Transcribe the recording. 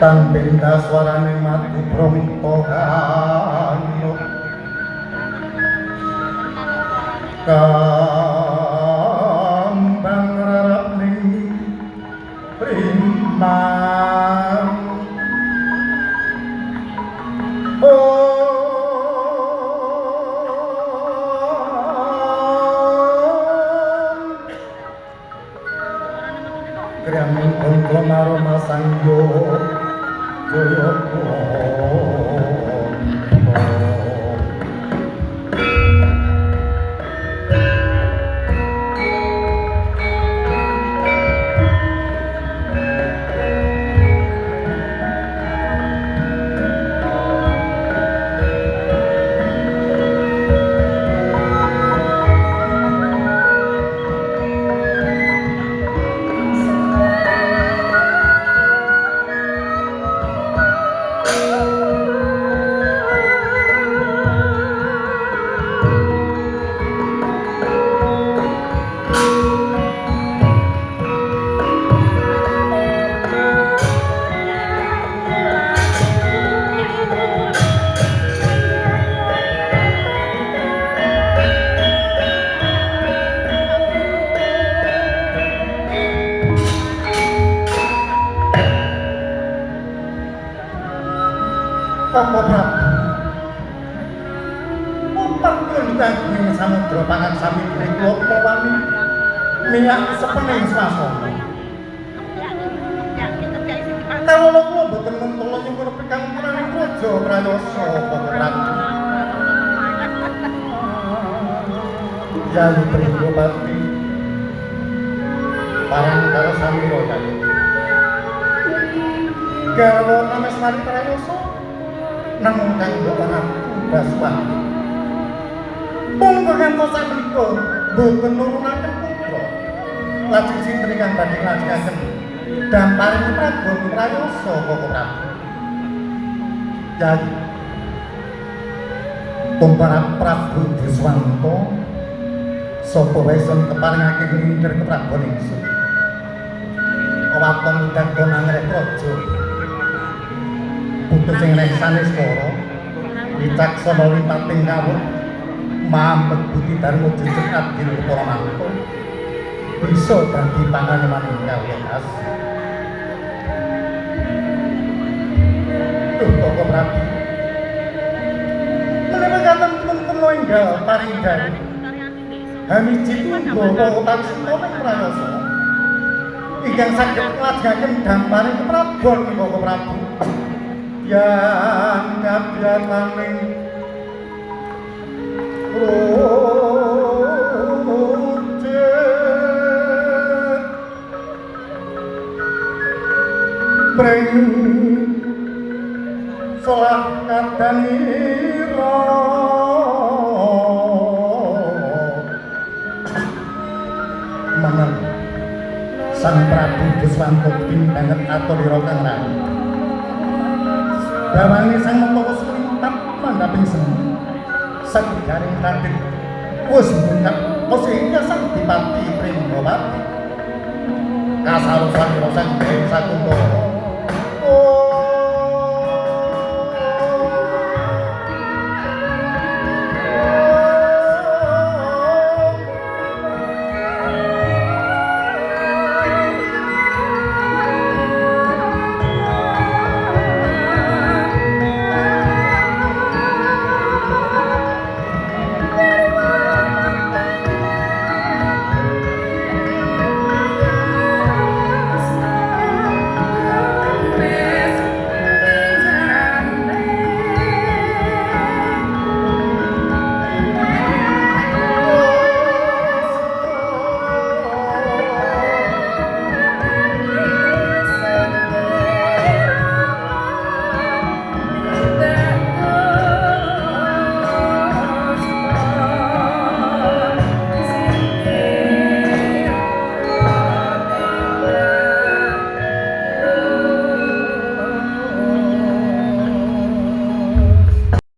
Tan benda suarane matu promtohanuk kambang rarap ning primang Kriaming kongko maroma sangyo Joyoku Koko Prabu Umpat kundang ing samudra pangan sami kula wani minyak sepening swasana Kawula kula boten mentolo nyuwun pikantuning Raja Prayasa Koko Prabu Yayi Pringgopati parang karo samira kali Garwa Kameswari Prayasa namun kanggo orang Baswanti monggo ngantos sapunika boten nurunaken putra lajeng sinten ingkang badhe nglajengaken damparing Prabu Prayasa Koko Prabu Yayi Tumrap Prabu Deswanta sapa wae sing keparingake ngrintir kepraban ingsun waton dagem angrek raja putus sing reksane swara wicaksana limpating kawruh mampet budi dharma jejeg adil para mantu bisa dadi panganeman ingkang welas Koko Prabu menawi kanten temen enggal paringgan hamiji tunggu tansah prayasa ingkang saged nglajengaken damparing keprabon Koko Prabu yang kabyataning rujet pring salah kadanira mangan Sang Prabu Deswanta timbanget aturira kang rayi bawane sang matawa sulintat mandhaping semu sagigaring radit wis mbungkak sehingga sang Dipati Pringgawati kasarusan sang Dewi Sakuntala